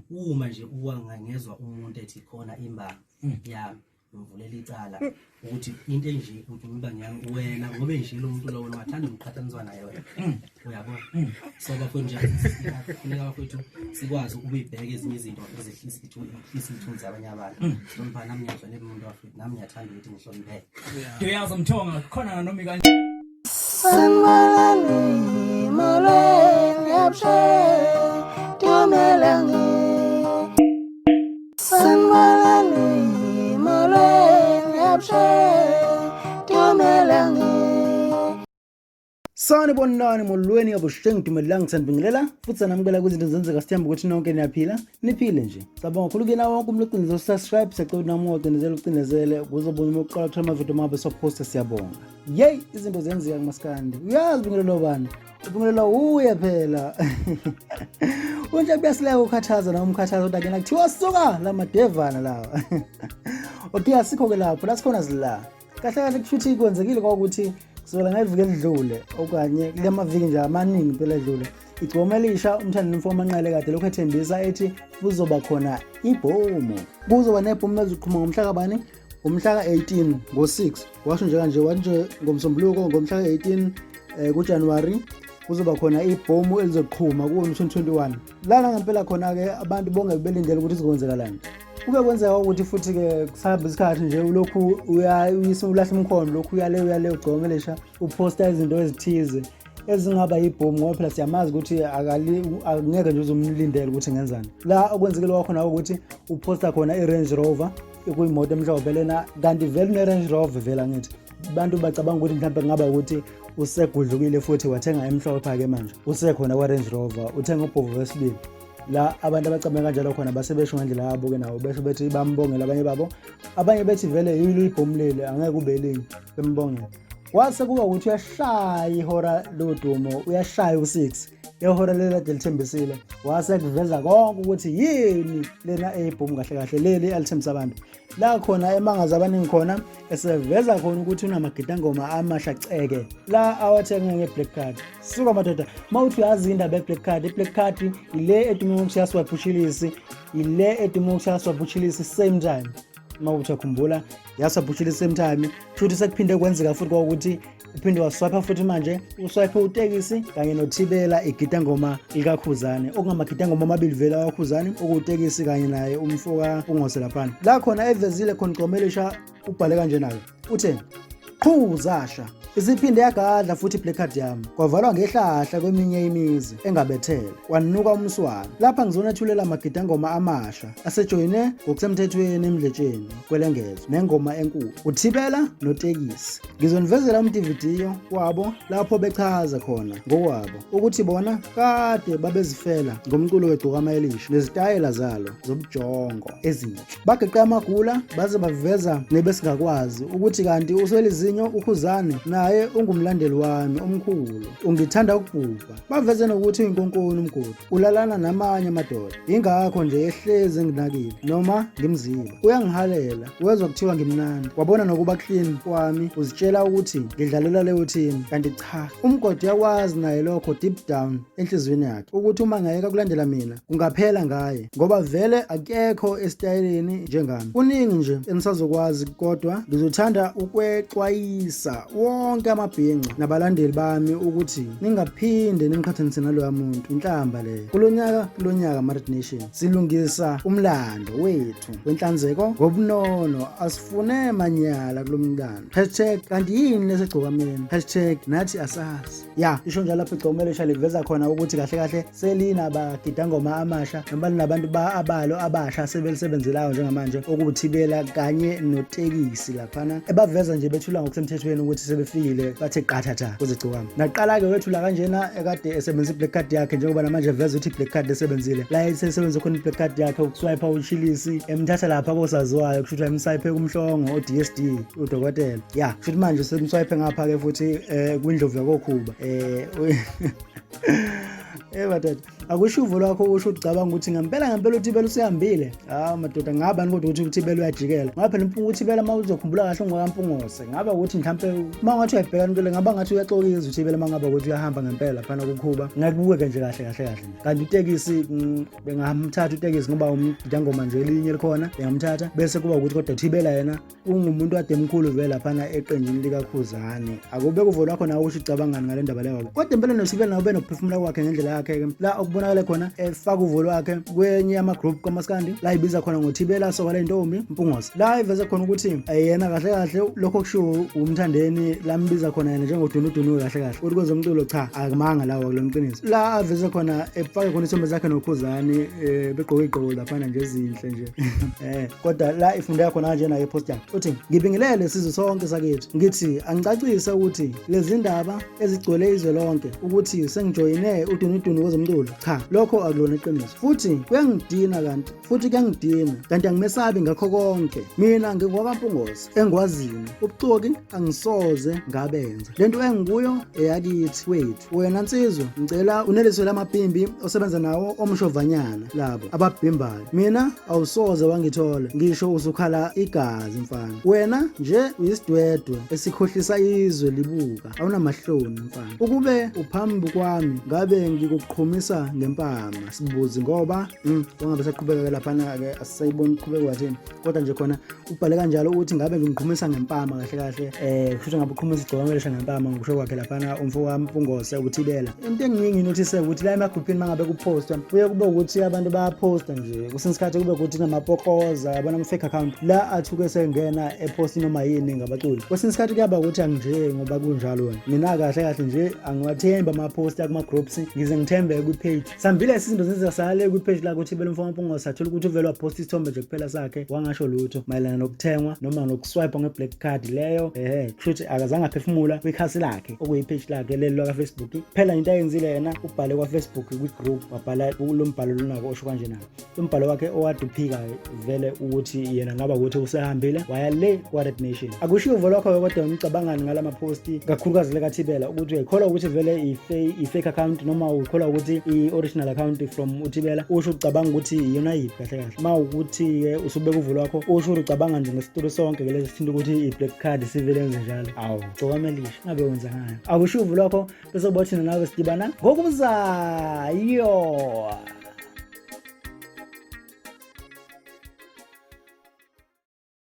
uma nje ngezwa umuntu ethi khona imbanga yami ngivulela icala ukuthi into enje ukuthi ngiba wena ngobe nje lo muntu lowo wathanda ukuqhathaniswa naye wena uyabona so bafundisa kufuneka bafethu sikwazi ukubibheka ezinye izinto ezehlisa isithunzi abanye abantu nomphana nami ngiyazwa nemuntu wafethu nami ngiyathanda ukuthi ngihloniphe ngiyazi umthonga khona nanomi kanje sanmalani molweni yapshe tumelangi sanmalani molweni yapshe tumelangi Sanibonani molweni abusheng dumelang sanibingelela futhi sanamukela kwizinto zenzeka sithemba ukuthi nonke niyaphila niphile nje sabonga khulukela wonke umuntu oqiniso subscribe secode nami oqinezela uqinezele uzobona ukuqala ukuthola amavidiyo mabe soposta siyabonga yey izinto zenzeka kumaskandi uyazi bingelela bani ubingelela uye phela unje besileke ukhathaza na umkhathaza kodwa kena kuthiwa suka la madevana lawa okay asikho ke lapho la sikhona zila kahle kahle kushuthi kwenzekile ukuthi sola ngeviki edlule okanye kule maviki nje amaningi phela edlule igcomelisha umthandi mfo manqele kade lokho ethembisa ethi kuzoba khona ibhomu kuzoba nebhomu eziqhuma ngomhla kabani ngomhla ka18 ngo6 washo nje kanje wanje ngomsombuluko ngomhla ka18 kuJanuary kuzoba khona ibhomu elizoqhuma ku2021 lana ngempela khona ke abantu bonke belindele ukuthi sizokwenzekalani kube kwenzeka ukuthi futhi ke kusahamba isikhathi nje ulokhu uyisa ulahla umkhondo lokhu uyale ugcomelisha uposta izinto ezithize ezingaba yibhomu ngoba phela siyamazi ukuthi angeke nje uzomlindela ukuthi ngenzani la okwenzekile wakho nawo ukuthi uposta khona iRange Rover ekuyimoto emhlophe lena kanti vele uneRange Rover vela ngithi abantu bacabanga ukuthi mhlawumbe kungaba ukuthi usegudlukile futhi wathenga emhlophe ake manje usekhona kwaRange Rover uthenga ubhovu wesibili la abantu abacabanga kanjalo khona basebesho ngendlela yabo ke nawo besho bethi bambongela abanye babo abanye bethi vele yilo ibhomu leli angeke kube elinye bembongela wase kuba ukuthi uyashaya ihora lodumo uyashaya u6 ehora leli kade lithembisile wase kuveza konke ukuthi yini lena ebhomu kahle kahle leli alithembisa abantu la khona emangaza abaningi khona eseveza khona ukuthi unamagidangoma amasha ceke la awathenga ngeBlack Card suka madoda mawuthi uyazi indaba yeBlack Card iBlack Card ile edumo ukushaya swipe uchilisi ile edumo ukushaya swipe uchilisi same time mawuthi akhumbula yaswipe uchilisi same time futhi sekuphinde kwenzeka futhi ukuthi uphinde waswipe futhi manje uswipe utekisi kanye nothibela igidangoma likaKhuzani okungamagidangoma amabili vela waKhuzani okutekisi kanye naye umfoka ungose lapha la khona evezile khona igcomelisha ubhale kanje nayo uthe Khuzasha isiphinde yagadla futhi iBlack Card yami kwavalwa ngehlahla kweminye imizi engabethele wanuka umswana lapha ngizonethulela amagidangoma amasha asejoyine ngokusemthethweni emdletsheni kwelengezo nengoma enkulu uthibela notekisi ngizonivezela umDVD wabo lapho bechaza khona ngokwabo ukuthi bona kade babezifela ngomculo weGcokama Elisha nezitayela zalo zobujongo ezinhle bageqe amagula baze baveza nebesingakwazi ukuthi kanti uswelizinyo uKhuzani naye ungumlandeli wami omkhulu ungithanda ukubhuba baveze nokuthi inkonkoni umgodi ulalana namanye amadoda ingakho nje ehleze nginakile noma ngimziba uyangihalela wezwa kuthiwa ngimnandi wabona nokuba clean kwami uzitshela ukuthi ngidlalela leyo team kanti cha umgodi yakwazi naye lokho deep down enhlizweni yakhe ukuthi uma ngayeka kulandela mina kungaphela ngaye ngoba vele akekho esitayeleni njengami kuningi nje enisazokwazi kodwa ngizothanda ukwexwayisa wonke amabhinqa nabalandeli bami ukuthi ningaphinde nimqhathanise naloya muntu inhlamba leyo kulonyaka Married Nation silungisa umlando wethu wenhlanzeko ngobunono asifune manyala kulomlando #kanti yini lesegcokameni #nathi asazi ya isho njalo lapho igcomelisha liveza khona ukuthi kahle kahle selina bagidangoma amasha noma linabantu abalo abasha sebelisebenzelayo njengamanje okubuthibela kanye notekisi laphana ebaveza nje bethula ngokusemthethweni ukuthi sebefikile bathe qathatha kuzigcokama naqala ke wethula kanjena ekade esebenzisa iBlack Card yakhe njengoba namanje veza ukuthi iBlack Card esebenzile la esebenza khona iBlack Card yakhe ukuswipe uchilisi emthatha lapha kosaziwayo kushuthi emswipe kumhlongo oDSD udokotela ya futhi manje semswipe ngapha ke futhi kwindlovu yakokhuba madoda akusho uvo lwakho usho ucabanga ukuthi ngempela uThibela usihambile. Madoda ngaba kodwa ukuthi uThibela uyajikela ngoba phela uThibela uma uzokhumbula kahle ungakampungose ngaba ukuthi mhlambe uma ngathi uyabhekana into le ngaba ngathi uyaxolisa uThibela mangaba ukuthi uyahamba ngempela phana kukhuba ngakubuke nje kahle kanti utekisi bengamthatha utekisi ngoba umjangoma nje elinye likhona bengamthatha bese kuba ukuthi kodwa uThibela yena ungumuntu ade mkhulu vela phana eqenjini likaKhuzani akube kuvo lwakho nawe usho ucabangani ngale ndaba leyo kodwa impela noThibela nawe benokuphefumula kwakhe ngendlela yakhe la okubonakala khona efaka uvo lwakhe kwenye ama group kaMaskandi la ibiza khona ngoThibela soka le ntombi Mpungose la iveze khona ukuthi yena kahle lokho kushiwo umthandeni lambiza khona yena njengodunudunu kahle ukuthi kwezomculo cha akumanga lawo kulomqiniso la aveze khona efaka khona isombe zakhe noKhuzani begqoke igqoko laphana nje ezinhle nje kodwa la ifunda khona kanje na ipost yakhe uthi ngibingelele sizwe sonke sakethu ngithi angicacisa ukuthi lezi ndaba ezigcwele izwe lonke ukuthi sengijoyine udunudunu kwezomculo cha lokho akulona iqiniso futhi kuyangidina kanti angimesabi ngakho konke mina ngingwakaMpungose engwazini ubuxoki angisoze ngabenza lento engikuyo eyakithi wethu wena Nsizwa ngicela uneliswe lamabhimbi osebenza nawo omshovanyana labo ababhimbayo mina awusoze wangithola ngisho usukhala igazi mfana wena nje uyisidwedwe esikhohlisa izwe libuka awunamahloni mfana ukube uphambi kwami ngabe ngikuqhumisa ngempama sibuzi ngoba wangabe saqhubeka laphana ke asisayibona uqhubeka wathini kodwa nje khona ubhale kanjalo ukuthi ngabe ngiqhumisa ngempama kahle futhi ngabe uqhumisa igcokamisha ngempama ngisho kwakhe laphana umfo kaMpungose uThibela into engingi notice ukuthi la emagroupini mangabe kupostwa kuye kube ukuthi abantu bayaposta nje kusenesikhathi kube ukuthi namapokoza yabona ama-fake account la athuke sengena epost noma yini ngabaculi kwesenesikhathi kuyaba ukuthi angije ngoba kunjalo wena mina kahle nje angiwathemba ama-post kuma-groups ngize ngithembe kwi-page sambile izinto zenzekasale kwi-page la kuThibela umfo kaMpungose athola ukuthi uvele wapost isithombe nje kuphela sakhe wangasho lutho mayelana nokuthengwa noma nokuswipe nge-black card leyo kushuthi akazange aphefumula kwikhasi lakhe okuyipage lakhe leli lwaka-Facebook phela into ayenzile yena ubhale kwa-Facebook kwi-group wabhala lo mbhalo lonako osho kanje nayo umbhalo wakhe owade uphika vele ukuthi yena ngaba ukuthi usehambile waya le kwa-Red Nation akushiwo uvo lwakho kodwa umcabangani ngala maposti kakhulukazi lekaThibela ukuthi uyakholwa ukuthi vele i-fake account noma ukholwa ukuthi i-original account from uThibela usho ucabanga ukuthi iyona yiphi kahle ma ukuthi usubeka uvo lwakho usho ucabanga nje ngesitulo sonke lesi sithinta ukuthi i-black card sivele enze njalo awu cokamelisha ngabe wenza ngayo akushiwo uvo lwakho bese ubothina nawe sidibana ngokuzayo